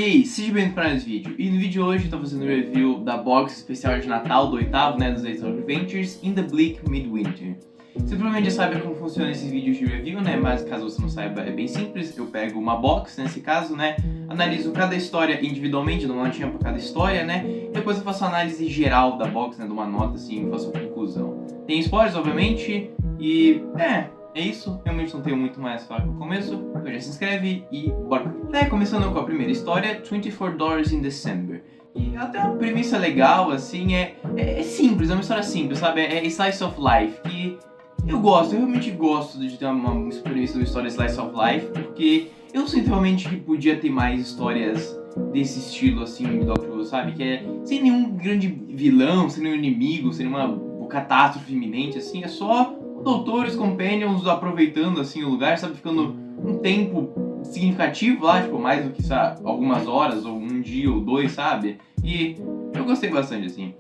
E aí, seja bem-vindo para esse vídeo. E no vídeo de hoje eu tô fazendo um review da box especial de Natal do oitavo, né, dos Ace of Adventures in the Bleak Midwinter. Você provavelmente já sabe como funcionam esses vídeos de review, né, mas caso você não saiba é bem simples. Eu pego uma box, nesse caso, né, analiso cada história individualmente, dou uma notinha para cada história, né, e depois eu faço a análise geral da box, né, dou uma nota assim, faço uma conclusão. Tem spoilers, obviamente, e é isso, realmente não tenho muito mais a falar no começo, então já se inscreve e bora! Começando com a primeira história, $24 in December. E ela tem uma premissa legal, assim, é simples, é uma história simples, sabe? É Slice of Life, que eu realmente gosto de ter uma premissa de uma história Slice of Life, porque eu sinto realmente que podia ter mais histórias desse estilo, assim, no Doctor Who, sabe? Que é sem nenhum grande vilão, sem nenhum inimigo, sem nenhuma catástrofe iminente, assim, é só doutores, companions aproveitando assim o lugar, sabe, ficando um tempo significativo lá, tipo, mais do que, sabe, algumas horas, ou um dia, ou dois, sabe? E eu gostei bastante, assim.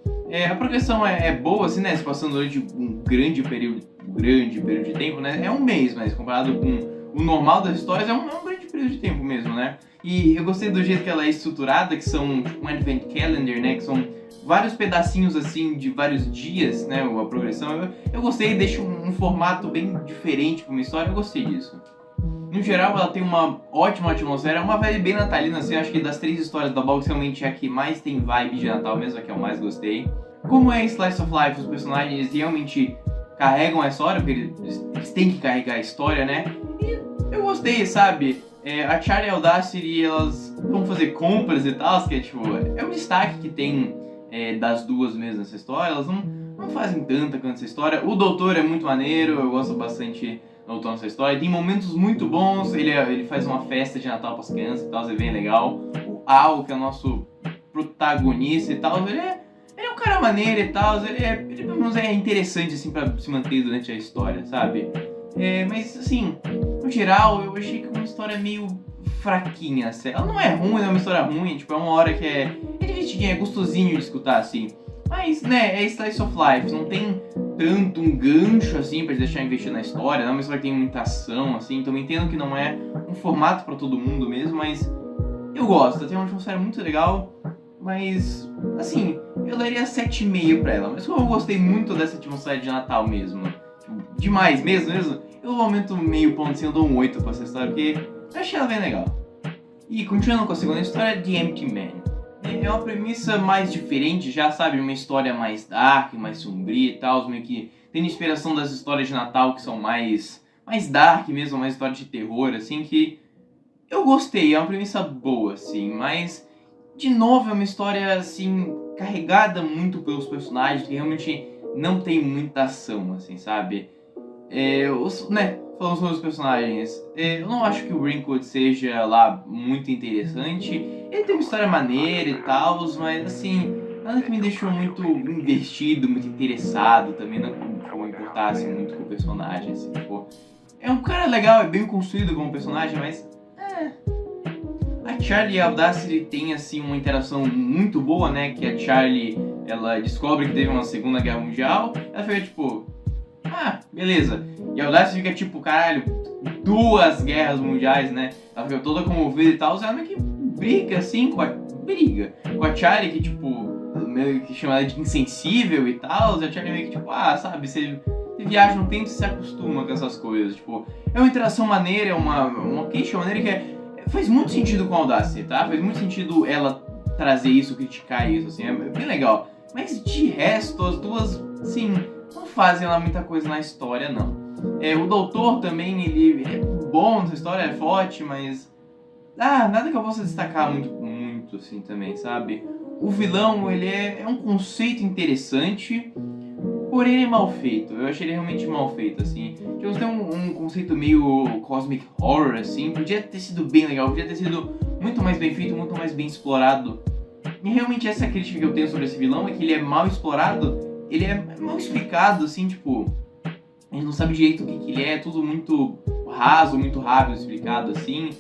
A progressão é boa, assim, né, se passando durante um grande período de tempo, né, é um mês, mas comparado com o normal das histórias, é um grande período de tempo mesmo, né? E eu gostei do jeito que ela é estruturada, que são tipo um Advent Calendar, né, que são vários pedacinhos assim de vários dias, né, a progressão. Eu gostei, deixa um formato bem diferente para uma história, eu gostei disso. No geral, ela tem uma ótima atmosfera, uma vibe bem natalina, assim, acho que das três histórias da box, realmente é a que mais tem vibe de Natal mesmo, a que eu mais gostei. Como é Slice of Life, os personagens realmente carregam a história, porque eles têm que carregar a história, né, e eu gostei, sabe? A Charlie e a Audacity, elas vão fazer compras e tal, que é tipo, é um destaque que tem das duas mesmo nessa história, elas não fazem tanta quanto essa história. O doutor é muito maneiro, eu gosto bastante do doutor nessa história, tem momentos muito bons, ele faz uma festa de Natal para as crianças e tal, é bem legal. O Al, que é o nosso protagonista e tal, ele é um cara maneiro e tal, ele pelo menos é interessante assim pra se manter durante a história, sabe? Mas assim, no geral, eu achei que é uma história meio fraquinha, assim. Ela não é ruim, não é uma história ruim, tipo, é uma hora que é divertidinha, é gostosinho de escutar, assim. Mas, né, é Slice of Life, não tem tanto um gancho, assim, pra te deixar investir na história, não é uma história que tem muita ação, assim, então eu entendo que não é um formato pra todo mundo mesmo, mas eu gosto, tem uma atmosfera muito legal, mas, assim, eu daria 7,5 pra ela, mas como eu gostei muito dessa atmosfera de Natal mesmo, tipo, demais mesmo, eu aumento meio ponto assim, eu dou um 8 pra essa história, porque eu achei ela bem legal. E continuando com a segunda história, The Empty Man. É uma premissa mais diferente, já sabe, uma história mais dark, mais sombria e tal, meio que tendo inspiração das histórias de Natal que são mais dark mesmo, mais histórias de terror, assim, que eu gostei, é uma premissa boa, assim, mas de novo é uma história, assim, carregada muito pelos personagens, que realmente não tem muita ação, assim, sabe? Falando sobre os personagens, eu não acho que o Wrinkwood seja lá muito interessante. Ele tem uma história maneira e tal, mas assim, nada que me deixou muito investido, muito interessado também, não que eu me importasse muito com o personagem, assim, tipo, é um cara legal, é bem construído como personagem, mas a Charlie e a Audacity tem assim uma interação muito boa, né, que a Charlie, ela descobre que teve uma Segunda Guerra Mundial, ela fica tipo, beleza. E a Audacity fica tipo, caralho, 2 guerras mundiais, né? Ela fica toda comovida e tal, ela meio que briga assim com a Charlie, que tipo, meio que chama ela de insensível e tal, e a Charlie meio que tipo, sabe, você viaja no tempo e se acostuma com essas coisas, tipo, é uma interação maneira, é uma queixa maneira que faz muito sentido com a Audacity, tá? Faz muito sentido ela trazer isso, criticar isso, assim, é bem legal. Mas de resto, as duas, assim, não fazem lá muita coisa na história, não. O doutor também, ele é bom nessa história, é forte, mas nada que eu possa destacar muito assim também, sabe? O vilão, ele é um conceito interessante, porém ele é mal feito. Eu achei ele realmente mal feito, assim. Tipo, tem um conceito meio cosmic horror, assim, podia ter sido bem legal, podia ter sido muito mais bem feito, muito mais bem explorado. E realmente essa crítica que eu tenho sobre esse vilão é que ele é mal explorado, ele é mal explicado, assim, tipo, a gente não sabe direito o que ele é tudo muito raso, muito rápido explicado, assim.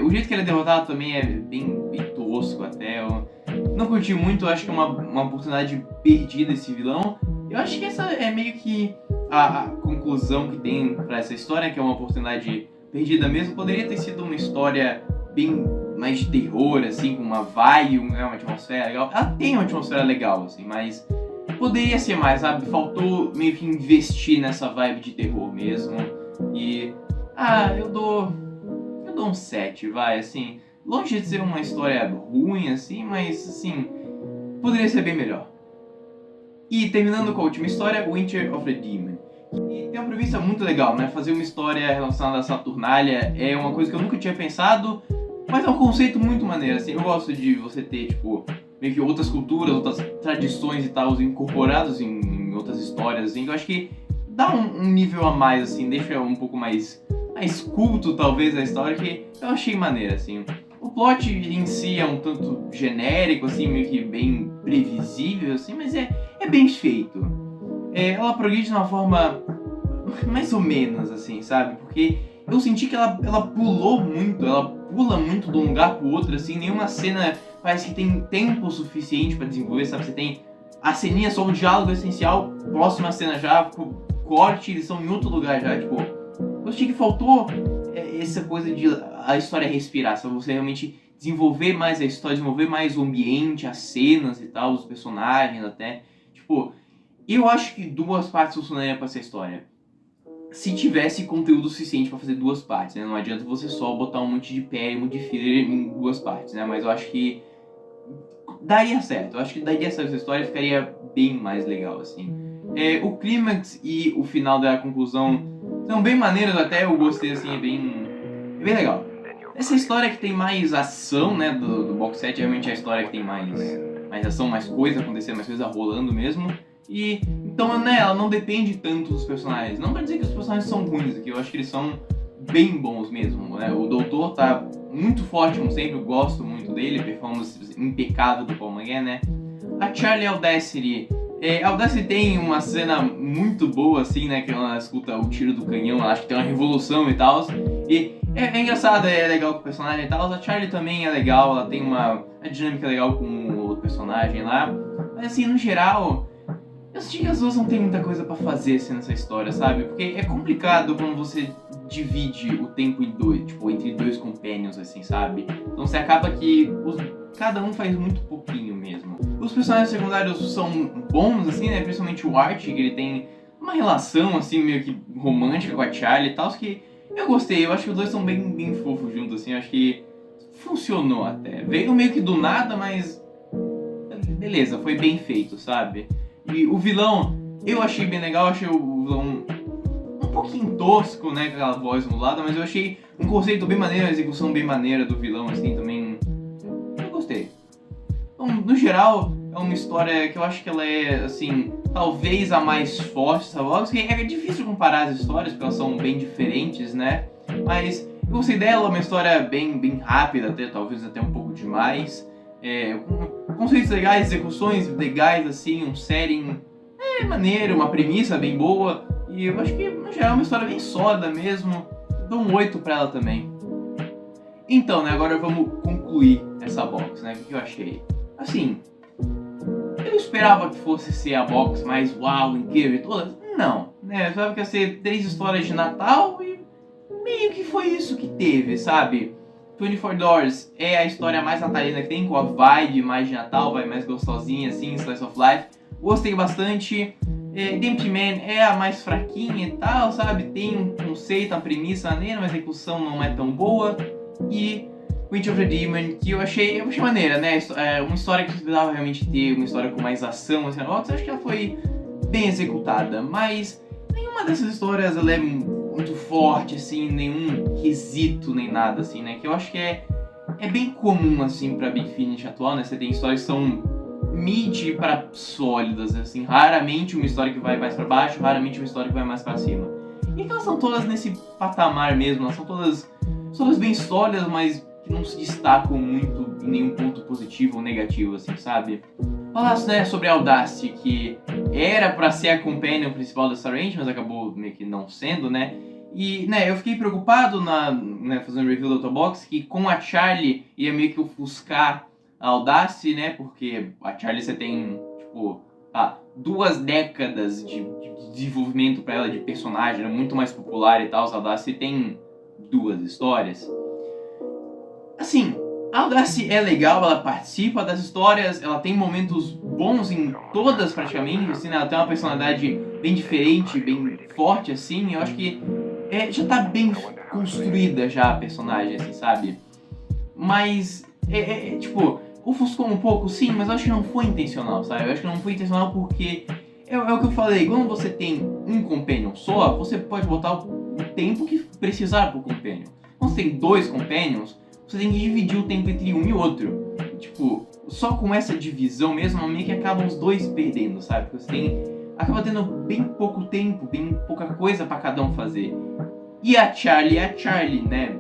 O jeito que ele é derrotado também é bem tosco até. Eu não curti muito, eu acho que é uma oportunidade perdida esse vilão. Eu acho que essa é meio que a conclusão que tem pra essa história, que é uma oportunidade perdida mesmo. Poderia ter sido uma história bem mais de terror, assim, com uma vibe, uma atmosfera legal. Ela tem uma atmosfera legal, assim, mas poderia ser mais, sabe? Faltou meio que investir nessa vibe de terror mesmo. E, eu dou um 7, vai, assim. Longe de ser uma história ruim, assim, mas, assim, poderia ser bem melhor. E terminando com a última história, Winter of the Demon. E tem uma premissa muito legal, né? Fazer uma história relacionada à Saturnália é uma coisa que eu nunca tinha pensado, mas é um conceito muito maneiro, assim. Eu gosto de você ter, tipo, meio que outras culturas, outras tradições e tal incorporados em outras histórias, assim. Eu acho que dá um nível a mais, assim, deixa um pouco mais culto, talvez, a história, que eu achei maneira, assim. O plot em si é um tanto genérico, assim, meio que bem previsível, assim, mas é bem feito. Ela progride de uma forma mais ou menos, assim, sabe? Porque eu senti que ela pula muito de um lugar pro outro, assim, nenhuma cena parece que tem tempo suficiente pra desenvolver, sabe? Você tem a ceninha só um diálogo essencial, próxima cena já, corte, eles estão em outro lugar já, tipo... Eu achei que faltou essa coisa de a história respirar, sabe? Você realmente desenvolver mais a história, desenvolver mais o ambiente, as cenas e tal, os personagens até. Tipo, eu acho que 2 partes funcionariam pra essa história. Se tivesse conteúdo suficiente pra fazer 2 partes, né? Não adianta você só botar um monte de pé e um monte de filler em 2 partes, né? Mas eu acho que daria certo. Eu acho que daria certo essa história e ficaria bem mais legal, assim. O clímax e o final da conclusão são bem maneiros até, eu gostei, assim, é bem legal. Essa história que tem mais ação, né, do box set, realmente é a história que tem mais ação, mais coisa acontecendo, mais coisa rolando mesmo. E, então, né, ela não depende tanto dos personagens. Não pra dizer que os personagens são ruins aqui, eu acho que eles são bem bons mesmo, né. O Doutor tá muito forte, como sempre, eu gosto muito dele, performance impecável do Paul McGann, né. A Charlie Audacity... a Audacity tem uma cena muito boa, assim, né, que ela escuta o tiro do canhão, ela acha que tem uma revolução e tal. E é engraçado, é legal com o personagem e tal. A Charlie também é legal, ela tem uma dinâmica legal com o outro personagem lá. Mas assim, no geral, eu senti que as duas não tem muita coisa pra fazer assim, nessa história, sabe? Porque é complicado quando você divide o tempo em 2, tipo, entre 2 companions, assim, sabe? Então você acaba que cada um faz muito pouquinho mesmo. Os personagens secundários são bons, assim, né? Principalmente o Art, que ele tem uma relação, assim, meio que romântica com a Charlie e tal, que eu gostei. Eu acho que os dois são bem fofos juntos, assim. Eu acho que funcionou até. Veio meio que do nada, mas... beleza, foi bem feito, sabe? E o vilão, eu achei bem legal. Eu achei o vilão um pouquinho tosco, né? Com aquela voz modulada, mas eu achei um conceito bem maneiro, a execução bem maneira do vilão, assim, também... eu gostei. Então, no geral, é uma história que eu acho que ela é, assim, talvez a mais forte, sabe? É difícil comparar as histórias, porque elas são bem diferentes, né? Mas eu gostei dela, uma história bem rápida, até, talvez até um pouco demais. Com conceitos legais, execuções legais, assim, um setting maneiro, uma premissa bem boa. E eu acho que, no geral, é uma história bem sólida mesmo. Eu dou um 8 pra ela também. Então, né, agora vamos concluir essa box, né? O que eu achei? Assim, eu esperava que fosse ser a box mais uau, incrível e todas. Não, né? Eu esperava que ia ser 3 histórias de Natal e meio que foi isso que teve, sabe? 24 Doors é a história mais natalina que tem, com a vibe mais de Natal, vai mais gostosinha, assim, Slice of Life. Gostei bastante. The Empty Man é a mais fraquinha e tal, sabe? Tem um conceito, a premissa maneira, mas a execução não é tão boa. E Winter of the Demon, que eu achei maneira, né? Uma história que precisava realmente ter, uma história com mais ação, assim, eu acho que ela foi bem executada, mas nenhuma dessas histórias ela é muito forte, assim, nenhum quesito, nem nada, assim, né? Que eu acho que é bem comum, assim, pra Big Finish atual, né? Você tem histórias que são mid para sólidas, assim, raramente uma história que vai mais pra baixo, raramente uma história que vai mais pra cima. E elas são todas nesse patamar mesmo, elas são todas bem sólidas, mas que não se destacam muito em nenhum ponto positivo ou negativo, assim, sabe? Falasse, né, sobre a Audacity, que era pra ser a companion principal da Star Range, mas acabou meio que não sendo, né? E, né, eu fiquei preocupado fazendo review da Autobox, que com a Charlie ia meio que ofuscar a Audacity, né? Porque a Charlie você tem, tipo, 2 décadas de desenvolvimento pra ela de personagem, era muito mais popular e tal. A Audacity tem 2 histórias. Assim, A Audacy é legal, ela participa das histórias, ela tem momentos bons em todas praticamente, assim, né? Ela tem uma personalidade bem diferente, bem forte, assim. Eu acho que já tá bem construída já a personagem, assim, sabe? Mas, tipo, ofuscou um pouco, sim, mas eu acho que não foi intencional, sabe? Eu acho que não foi intencional porque é o que eu falei, quando você tem um companion só, você pode botar o tempo que precisar pro companion. Quando você tem 2 companions, você tem que dividir o tempo entre um e outro. Tipo, só com essa divisão mesmo, meio que acabam os dois perdendo, sabe? Porque você acaba tendo bem pouco tempo, bem pouca coisa pra cada um fazer. E a Charlie, né?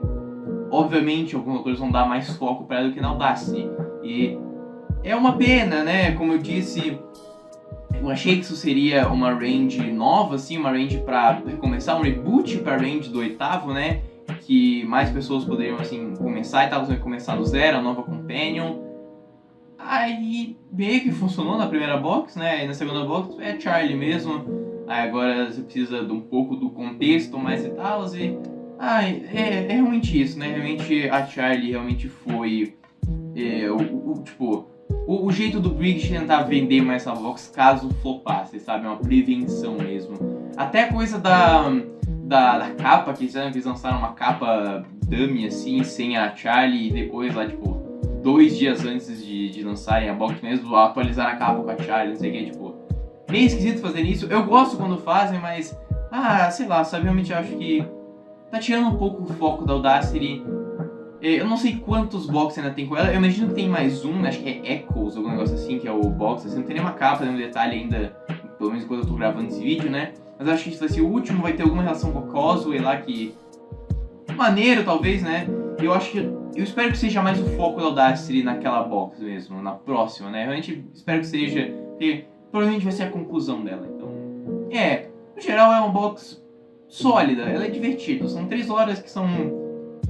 Obviamente, alguns autores vão dar mais foco pra ela do que na Audacy. E é uma pena, né? Como eu disse, eu achei que isso seria uma range nova, assim, uma range pra recomeçar, um reboot pra range do 8º, né? Que mais pessoas poderiam, assim, começar e tal, começar do zero, a nova Companion. Aí meio que funcionou na primeira box, né? E na segunda box é Charlie mesmo. Aí agora você precisa de um pouco do contexto mais e tal, e... é realmente isso, né? Realmente a Charlie realmente foi tipo, o jeito do Briggs tentar vender mais essa box caso flopasse, sabe? É uma prevenção mesmo. Até a coisa da capa, que eles lançaram uma capa dummy assim, sem a Charlie, e depois lá, tipo, 2 dias antes de lançarem a box mesmo, atualizar a capa com a Charlie, não sei o que, tipo, meio esquisito fazer isso. Eu gosto quando fazem, mas, sei lá, sabe? Realmente acho que tá tirando um pouco o foco da Audacity. Eu não sei quantos boxes ainda tem com ela, eu imagino que tem mais um, acho que é Echoes, algum negócio assim, que é o box, assim, não tem nenhuma capa, nenhum detalhe ainda, pelo menos quando eu tô gravando esse vídeo, né? Mas acho que esse vai ser o último, vai ter alguma relação com a Causeway lá, que... maneiro, talvez, né? Eu acho que... eu espero que seja mais o foco da Audacity naquela box mesmo, na próxima, né? Realmente espero que seja, porque provavelmente vai ser a conclusão dela, então... no geral é uma box sólida, ela é divertida, são 3 horas que são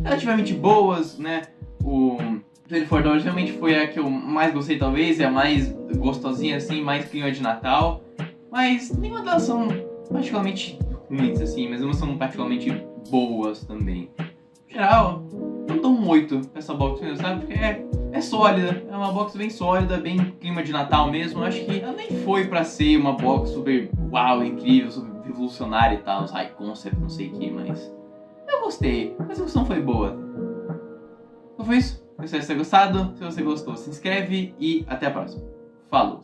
relativamente boas, né? O 24 Hours realmente foi a que eu mais gostei, talvez, é a mais gostosinha, assim, mais clima de Natal. Mas nenhuma delas são particularmente ruins, assim, mas não são particularmente boas também. No geral, eu dou um 8 pra essa box mesmo, sabe? Porque é sólida, é uma box bem sólida, bem clima de Natal mesmo. Eu acho que ela nem foi pra ser uma box super uau, incrível, super revolucionária e tal, high concept, não sei o que, mas... eu gostei, a execução foi boa. Então foi isso, espero que você tenha gostado. Se você gostou, se inscreve e até a próxima. Falou!